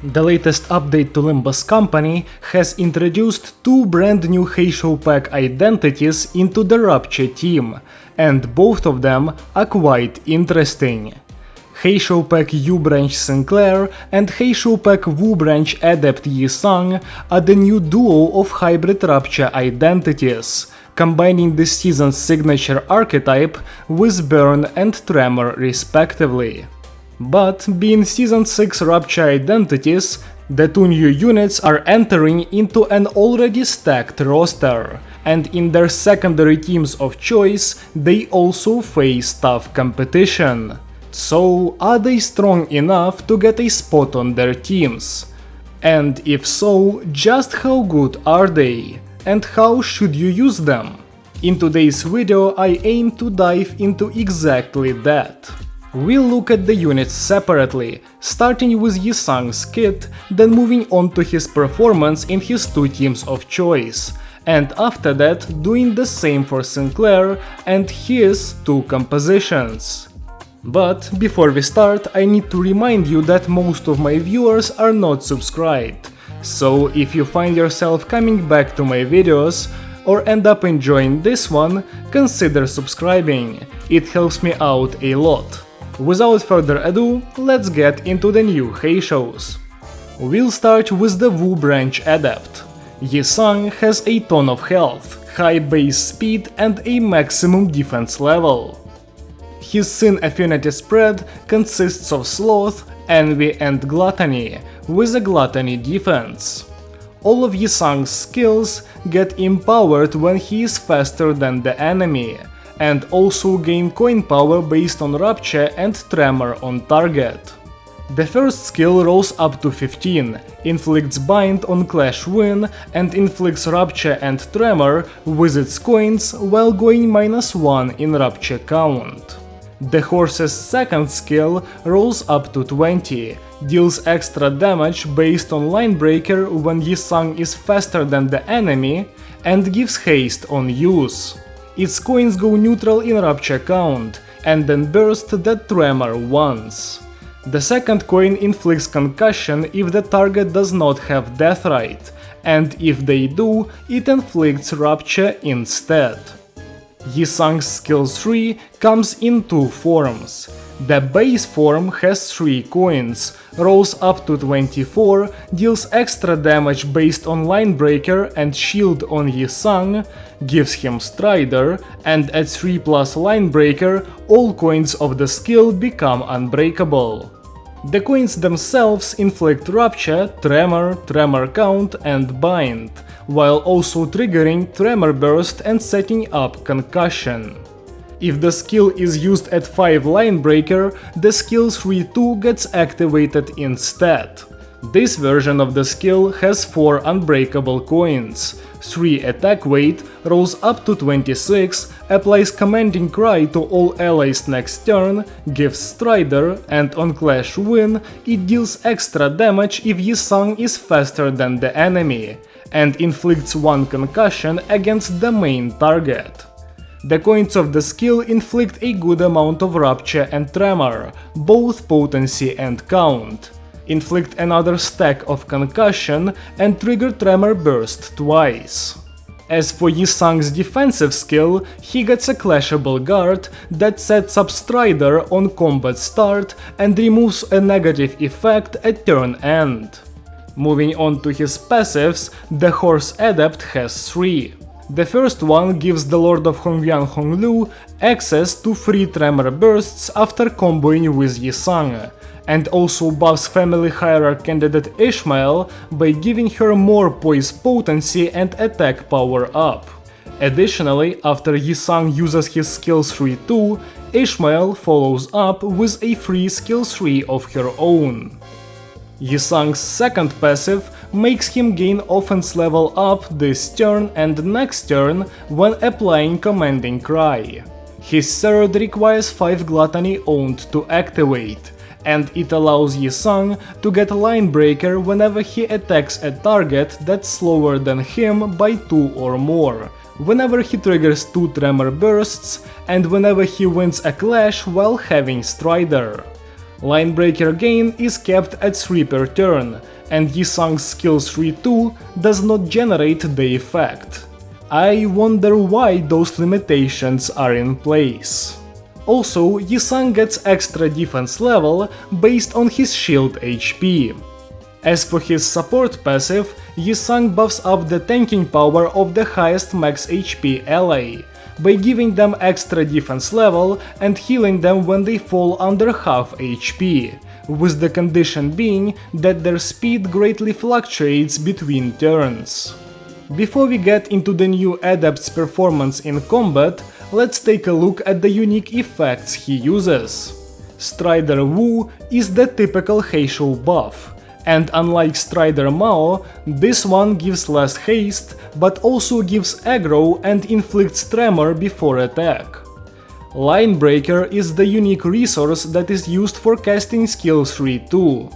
The latest update to Limbus company has introduced two brand new Heishou Pack Identities into the Rapture team, and both of them are quite interesting. Heishou Pack U-Branch SInclair and Heishou Pack Wu-Branch Adept Wei Sang are the new duo of hybrid Rapture identities, combining the season's signature archetype with Burn and Tremor respectively. But being Season 6 Rapture identities, the two new units are entering into an already stacked roster, and in their secondary teams of choice they also face tough competition. So are they strong enough to get a spot on their teams? And if so, just how good are they? And how should you use them? In today's video I aim to dive into exactly that. We'll look at the units separately, starting with Wei Sang's kit, then moving on to his performance in his two teams of choice, and after that doing the same for SInclair and his two compositions. But before we start, I need to remind you that most of my viewers are not subscribed, so if you find yourself coming back to my videos or end up enjoying this one, consider subscribing, it helps me out a lot. Without further ado, let's get into the new Heishous. We'll start with the Wu Branch Adept. Wei Sang has a ton of health, high base speed and a maximum defense level. His Sin affinity spread consists of Sloth, Envy and Gluttony, with a Gluttony defense. All of Wei Sang's skills get empowered when he is faster than the enemy, and also gain coin power based on Rapture and Tremor on target. The first skill rolls up to 15, inflicts Bind on Clash Win and inflicts Rapture and Tremor with its coins while going -1 in Rapture count. The horse's second skill rolls up to 20, deals extra damage based on Line Breaker when Wei Sang is faster than the enemy, and gives haste on use. Its coins go neutral in Rapture count, and then burst the Tremor once. The second coin inflicts concussion if the target does not have Deathrite, and if they do, it inflicts Rapture instead. Wei Sang's skill 3 comes in two forms. The base form has 3 coins, rolls up to 24, deals extra damage based on Line Breaker and Shield on Wei Sang, gives him Strider, and at 3+ Line Breaker, all coins of the skill become unbreakable. The coins themselves inflict Rapture, Tremor, Tremor Count and Bind, while also triggering Tremor Burst and setting up Concussion. If the skill is used at 5 Line Breaker, the skill 3-2 gets activated instead. This version of the skill has 4 unbreakable coins, 3 attack weight, rolls up to 26, applies Commanding Cry to all allies next turn, gives Strider, and on Clash Win it deals extra damage if Wei Sang is faster than the enemy, and inflicts 1 concussion against the main target. The coins of the skill inflict a good amount of Rapture and Tremor, both potency and count, inflict another stack of concussion, and trigger Tremor Burst twice. As for Wei Sang's defensive skill, he gets a Clashable Guard that sets up Strider on combat start and removes a negative effect at turn end. Moving on to his passives, the Horse Adept has 3. The first one gives the Lord of Hongyuan Honglu access to 3 Tremor Bursts after comboing with Wei Sang, and also buffs Family Hierarch candidate Ishmael by giving her more poise potency and attack power up. Additionally, after Wei Sang uses his skill 3-2, Ishmael follows up with a free skill 3 of her own. Wei Sang's second passive makes him gain offense level up this turn and next turn when applying Commanding Cry. His third requires 5 Gluttony owned to activate, and it allows Wei Sang to get Line Breaker whenever he attacks a target that's slower than him by 2 or more, whenever he triggers 2 Tremor Bursts, and whenever he wins a clash while having Strider. Linebreaker gain is kept at 3 per turn, and Wei Sang's skill 3-2 does not generate the effect. I wonder why those limitations are in place. Also, Wei Sang gets extra defense level based on his shield HP. As for his support passive, Wei Sang buffs up the tanking power of the highest max HP ally, by giving them extra defense level and healing them when they fall under half HP, with the condition being that their speed greatly fluctuates between turns. Before we get into the new Adept's performance in combat, let's take a look at the unique effects he uses. Strider Wu is the typical Heishou buff, and unlike Strider Mao, this one gives less haste, but also gives aggro and inflicts tremor before attack. Linebreaker is the unique resource that is used for casting skill 3-2.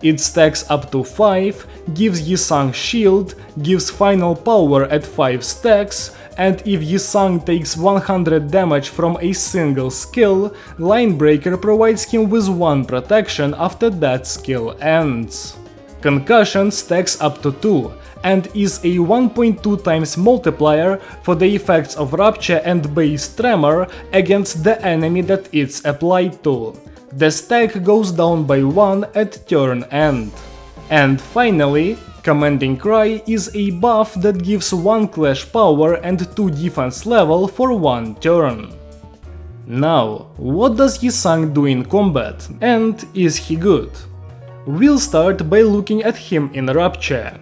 It stacks up to 5, gives Wei Sang shield, gives final power at 5 stacks, and if Wei Sang takes 100 damage from a single skill, Linebreaker provides him with 1 protection after that skill ends. Concussion stacks up to 2, and is a 1.2 times multiplier for the effects of Rupture and Base Tremor against the enemy that it's applied to. The stack goes down by 1 at turn end. And finally, Commanding Cry is a buff that gives 1 clash power and 2 defense level for 1 turn. Now, what does Wei Sang do in combat, and is he good? We'll start by looking at him in Rupture.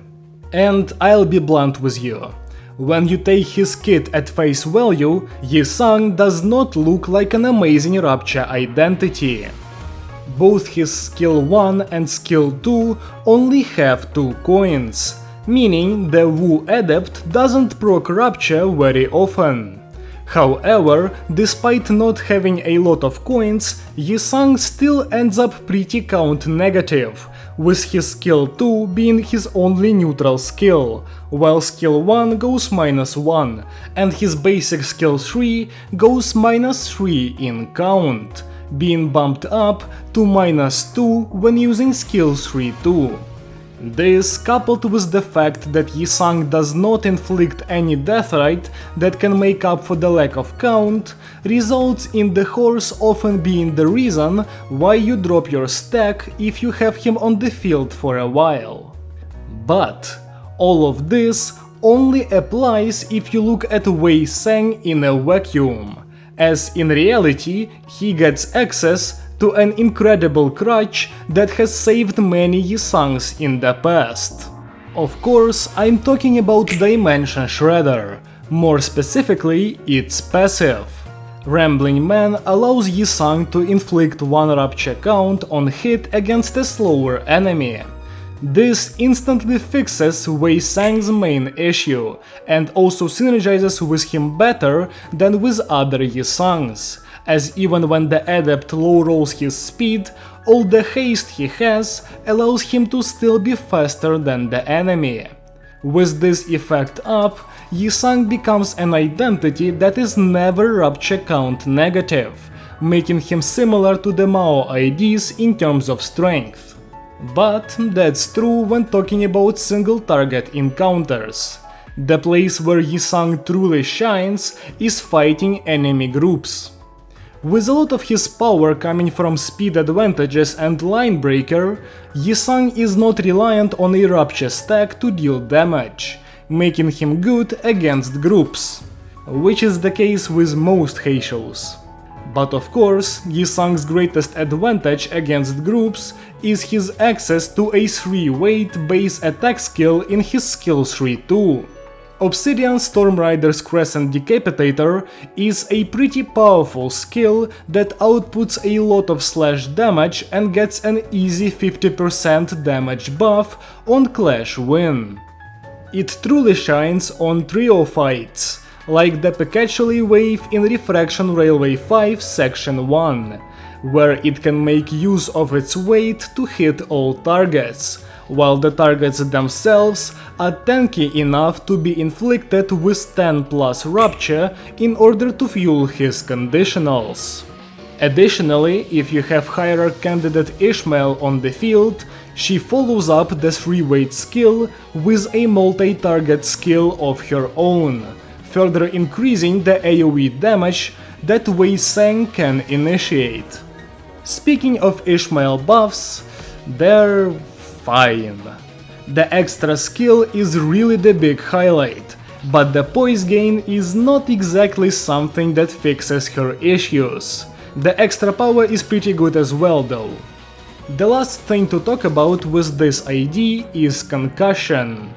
And I'll be blunt with you. When you take his kit at face value, Wei Sang does not look like an amazing Rupture identity. Both his skill 1 and skill 2 only have 2 coins, meaning the Wu Adept doesn't proc Rupture very often. However, despite not having a lot of coins, Wei Sang still ends up pretty count negative, with his skill 2 being his only neutral skill, while skill 1 goes -1, and his basic skill 3 goes -3 in count, being bumped up to -2 when using skill 3-2. This, coupled with the fact that Wei Sang does not inflict any death rate that can make up for the lack of count, results in the horse often being the reason why you drop your stack if you have him on the field for a while. But all of this only applies if you look at Wei Sang in a vacuum, as in reality he gets access to an incredible crutch that has saved many Wei Sangs in the past. Of course, I'm talking about Dimension Shredder, more specifically its passive. Rambling Man allows Wei Sang to inflict 1 Rupture count on hit against a slower enemy. This instantly fixes Wei Sang's main issue, and also synergizes with him better than with other Wei Sangs, as even when the Adept low rolls his speed, all the haste he has allows him to still be faster than the enemy. With this effect up, Wei Sang becomes an identity that is never Rupture count negative, making him similar to the Mao IDs in terms of strength. But that's true when talking about single target encounters. The place where Wei Sang truly shines is fighting enemy groups. With a lot of his power coming from speed advantages and Linebreaker, Wei Sang is not reliant on a Rupture stack to deal damage, making him good against groups, which is the case with most Heishous. But of course, Wei Sang's greatest advantage against groups is his access to a 3-weight base attack skill in his skill 3-2. Obsidian Stormrider's Crescent Decapitator is a pretty powerful skill that outputs a lot of slash damage and gets an easy 50% damage buff on Clash Win. It truly shines on trio fights, like the Pikachu wave in Refraction Railway 5 Section 1, where it can make use of its weight to hit all targets, while the targets themselves are tanky enough to be inflicted with 10+ Rupture in order to fuel his conditionals. Additionally, if you have higher candidate Ishmael on the field, she follows up the 3-weight skill with a multi-target skill of her own, further increasing the AoE damage that Wei Sang can initiate. Speaking of Ishmael buffs, they're fine. The extra skill is really the big highlight, but the poise gain is not exactly something that fixes her issues. The extra power is pretty good as well though. The last thing to talk about with this ID is concussion.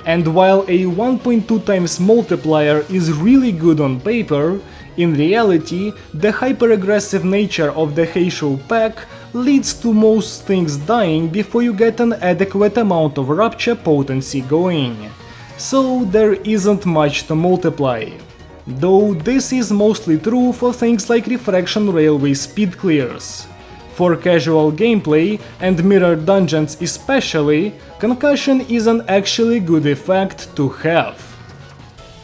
And while a 1.2 times multiplier is really good on paper, in reality, the hyper-aggressive nature of the Heishou Pack leads to most things dying before you get an adequate amount of Rupture potency going. So there isn't much to multiply. Though this is mostly true for things like Refraction Railway speed clears. For casual gameplay and mirror dungeons especially, concussion is an actually good effect to have.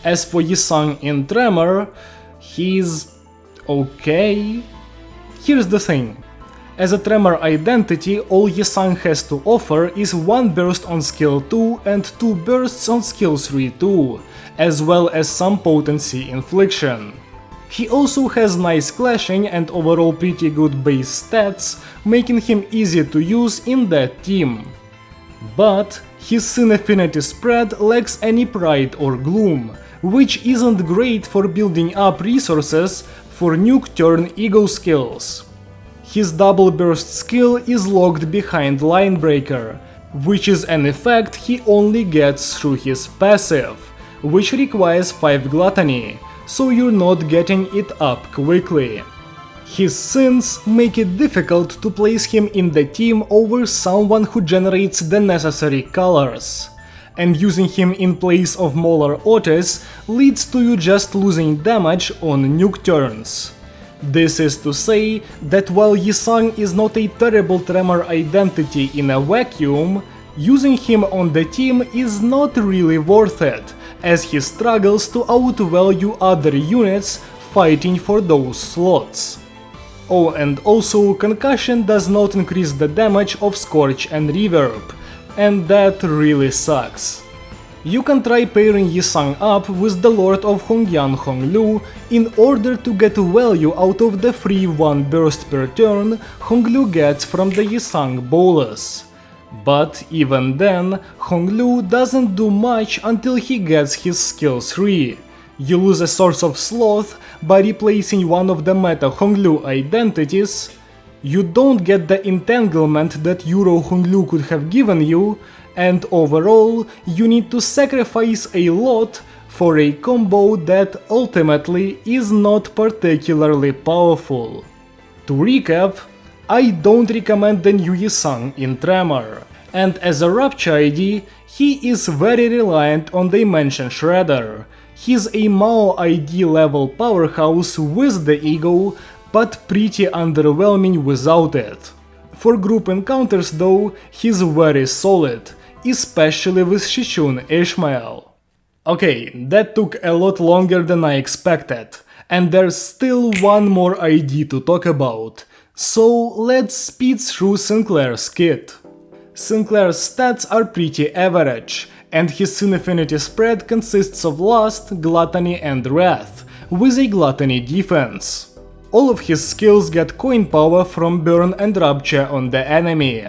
As for Wei Sang in Tremor, he's okay. Here's the thing. As a Tremor identity, all Wei Sang has to offer is 1 burst on skill 2 and 2 bursts on skill 3 too, as well as some potency infliction. He also has nice clashing and overall pretty good base stats, making him easy to use in that team. But his Sin Affinity spread lacks any pride or gloom, which isn't great for building up resources for nuke turn ego skills. His double burst skill is locked behind Line Breaker, which is an effect he only gets through his passive, which requires 5 gluttony, so you're not getting it up quickly. His sins make it difficult to place him in the team over someone who generates the necessary colors, and using him in place of Molar Otis leads to you just losing damage on nuke turns. This is to say that while Wei Sang is not a terrible Tremor identity in a vacuum, using him on the team is not really worth it, as he struggles to outvalue other units fighting for those slots. Oh, and also concussion does not increase the damage of Scorch and Reverb, and that really sucks. You can try pairing Wei Sang up with the Lord of Hongyan Honglu in order to get value out of the free 1 burst per turn Honglu gets from the Wei Sang bolus. But even then, Honglu doesn't do much until he gets his skill 3. You lose a source of sloth by replacing one of the meta Honglu identities, you don't get the entanglement that Euro Honglu could have given you, and overall you need to sacrifice a lot for a combo that ultimately is not particularly powerful. To recap, I don't recommend the new Wei Sang in Tremor, and as a Rupture ID, he is very reliant on Dimension Shredder. He's a Mao ID level powerhouse with the ego, but pretty underwhelming without it. For group encounters though, he's very solid, especially with Shishun Ishmael. Okay, that took a lot longer than I expected, and there's still one more ID to talk about. So let's speed through Sinclair's kit. Sinclair's stats are pretty average, and his Sin Affinity spread consists of Lust, Gluttony and Wrath, with a Gluttony defense. All of his skills get coin power from Burn and Rupture on the enemy.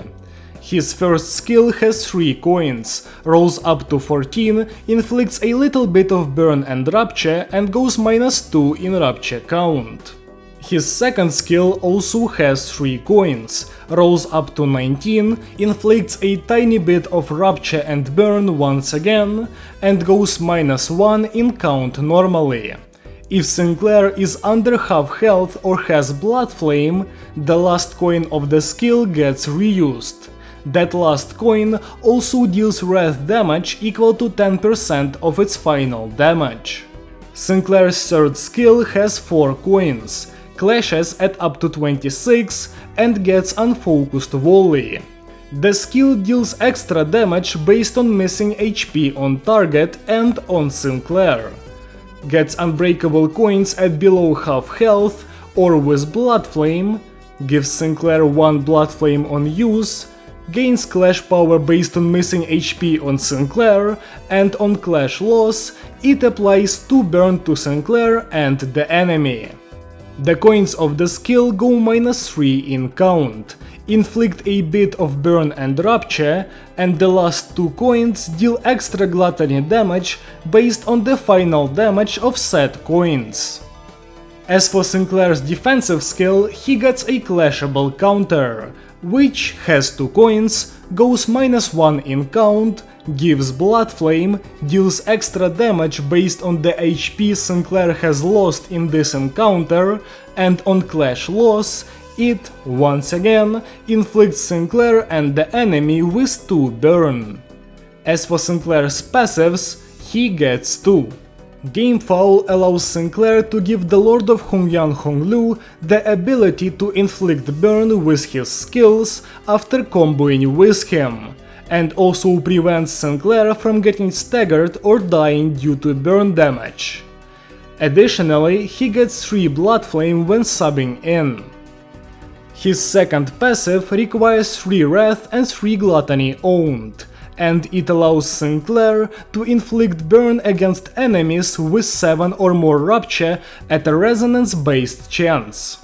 His first skill has 3 coins, rolls up to 14, inflicts a little bit of Burn and Rupture and goes -2 in Rupture count. His second skill also has 3 coins, rolls up to 19, inflicts a tiny bit of Rupture and Burn once again, and goes -1 in count normally. If Sinclair is under half health or has Blood Flame, the last coin of the skill gets reused. That last coin also deals wrath damage equal to 10% of its final damage. Sinclair's third skill has 4 coins, clashes at up to 26 and gets Unfocused Volley. The skill deals extra damage based on missing HP on target and on Sinclair. Gets Unbreakable coins at below half health or with Blood Flame, gives Sinclair 1 Blood Flame on use, gains Clash power based on missing HP on Sinclair, and on Clash loss, it applies 2 burn to Sinclair and the enemy. The coins of the skill go -3 in count, inflict a bit of burn and rupture, and the last 2 coins deal extra gluttony damage based on the final damage of said coins. As for Sinclair's defensive skill, he gets a clashable counter, which has 2 coins, goes -1 in count, gives Blood Flame, deals extra damage based on the HP Sinclair has lost in this encounter, and on Clash loss, it, once again, inflicts Sinclair and the enemy with 2 burn. As for Sinclair's passives, he gets 2. Game Foul allows Sinclair to give the Lord of Hongyang Honglu the ability to inflict burn with his skills after comboing with him, and also prevents Sinclair from getting staggered or dying due to burn damage. Additionally, he gets 3 Blood Flame when subbing in. His second passive requires 3 Wrath and 3 Gluttony owned, and it allows Sinclair to inflict burn against enemies with 7 or more rupture at a resonance-based chance.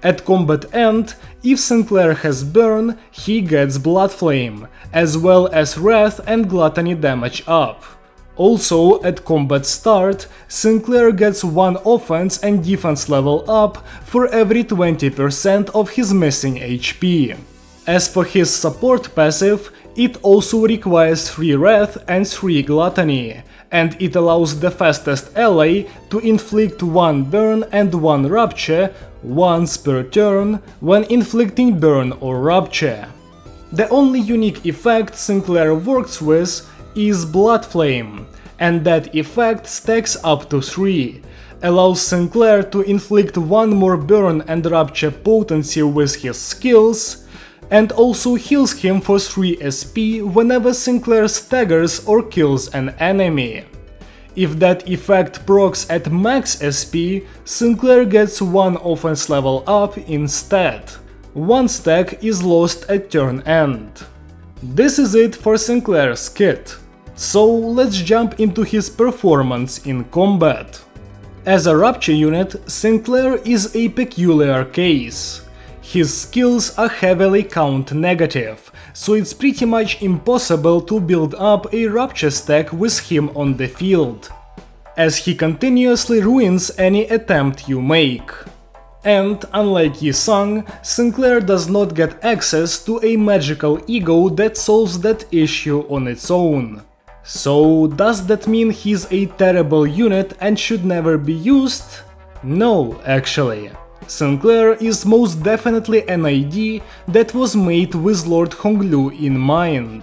At combat end, if Sinclair has burn, he gets Blood Flame, as well as Wrath and Gluttony damage up. Also, at combat start, Sinclair gets 1 offense and defense level up for every 20% of his missing HP. As for his support passive, it also requires 3 Wrath and 3 Gluttony, and it allows the fastest ally to inflict 1 burn and 1 rupture once per turn when inflicting burn or rupture. The only unique effect Sinclair works with is Blood Flame, and that effect stacks up to 3, allows Sinclair to inflict 1 more burn and rupture potency with his skills, and also heals him for 3 SP whenever Sinclair staggers or kills an enemy. If that effect procs at max SP, Sinclair gets 1 offense level up instead. 1 stack is lost at turn end. This is it for Sinclair's kit. So let's jump into his performance in combat. As a rupture unit, Sinclair is a peculiar case. His skills are heavily count negative, so it's pretty much impossible to build up a rupture stack with him on the field, as he continuously ruins any attempt you make. And, unlike Wei Sang, Sinclair does not get access to a magical ego that solves that issue on its own. So, does that mean he's a terrible unit and should never be used? No, actually. Sinclair is most definitely an ID that was made with Lord Honglu in mind,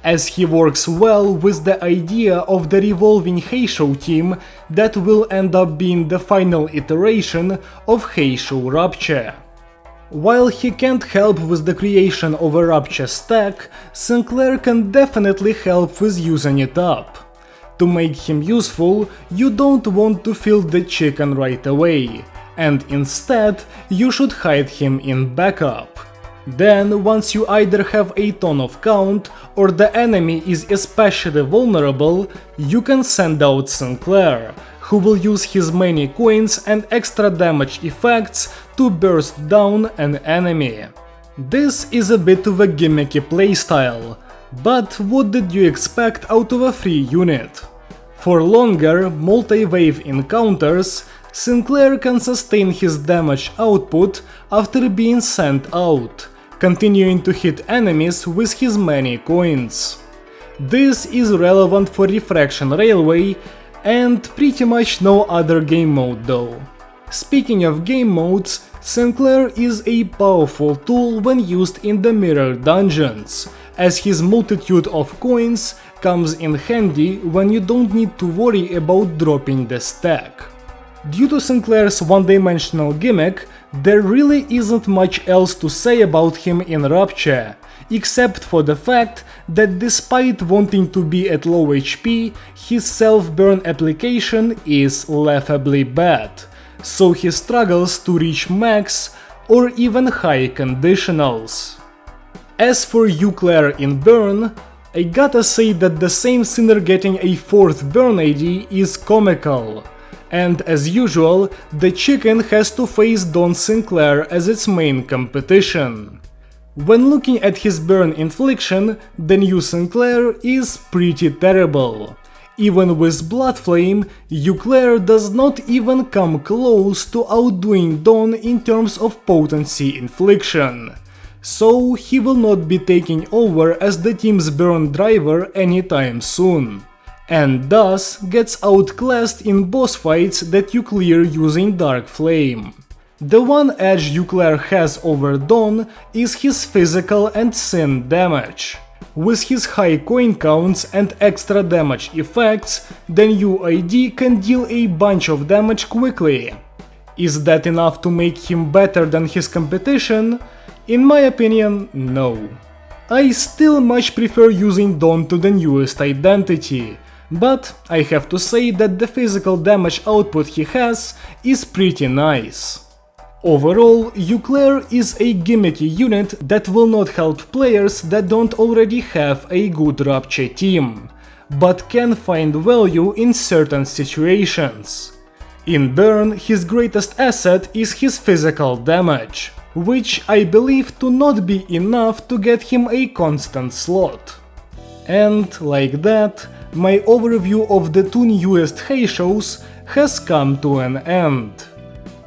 as he works well with the idea of the revolving Heishou team that will end up being the final iteration of Heishou Rupture. While he can't help with the creation of a Rupture stack, Sinclair can definitely help with using it up. To make him useful, you don't want to fill the chicken right away, and instead you should hide him in backup. Then, once you either have a ton of count or the enemy is especially vulnerable, you can send out Sinclair, who will use his many coins and extra damage effects to burst down an enemy. This is a bit of a gimmicky playstyle, but what did you expect out of a free unit? For longer, multi-wave encounters, Sinclair can sustain his damage output after being sent out, continuing to hit enemies with his many coins. This is relevant for Refraction Railway and pretty much no other game mode though. Speaking of game modes, Sinclair is a powerful tool when used in the mirror dungeons, as his multitude of coins comes in handy when you don't need to worry about dropping the stack. Due to Sinclair's one-dimensional gimmick, there really isn't much else to say about him in Rupture, except for the fact that despite wanting to be at low HP, his self-burn application is laughably bad, so he struggles to reach max or even high conditionals. As for SInclair in burn, I gotta say that the same sinner getting a 4th burn ID is comical, and as usual, the chicken has to face Don Sinclair as its main competition. When looking at his burn infliction, the new Sinclair is pretty terrible. Even with Bloodflame, SInclair does not even come close to outdoing Don in terms of potency infliction, so he will not be taking over as the team's burn driver anytime soon, and thus gets outclassed in boss fights that you clear using Dark Flame. The one edge SInclair has over Don is his physical and sin damage. With his high coin counts and extra damage effects, the new ID can deal a bunch of damage quickly. Is that enough to make him better than his competition? In my opinion, no. I still much prefer using Don to the newest identity, but I have to say that the physical damage output he has is pretty nice. Overall, SInclair is a gimmicky unit that will not help players that don't already have a good Rapture team, but can find value in certain situations. In burn, his greatest asset is his physical damage, which I believe to not be enough to get him a constant slot. And like that, my overview of the 2 newest Heishous has come to an end.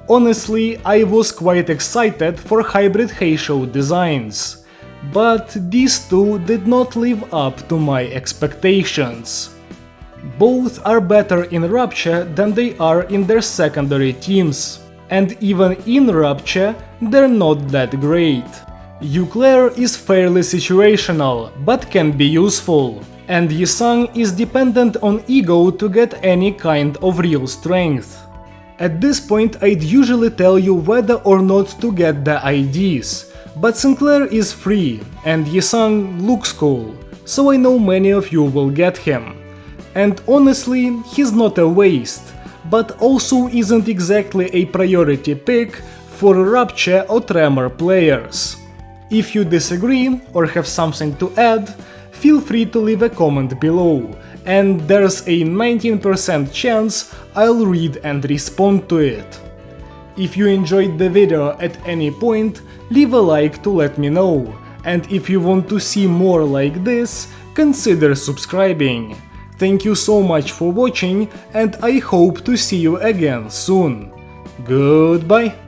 Honestly, I was quite excited for hybrid Heishou designs, but these 2 did not live up to my expectations. Both are better in Rapture than they are in their secondary teams, and even in Rapture, they're not that great. SInclair is fairly situational, but can be useful, and Wei Sang is dependent on ego to get any kind of real strength. At this point I'd usually tell you whether or not to get the IDs, but Sinclair is free, and Wei Sang looks cool, so I know many of you will get him. And honestly, he's not a waste, but also isn't exactly a priority pick for Rapture or Tremor players. If you disagree or have something to add, feel free to leave a comment below, and there's a 19% chance I'll read and respond to it. If you enjoyed the video at any point, leave a like to let me know, and if you want to see more like this, consider subscribing. Thank you so much for watching, and I hope to see you again soon. Goodbye!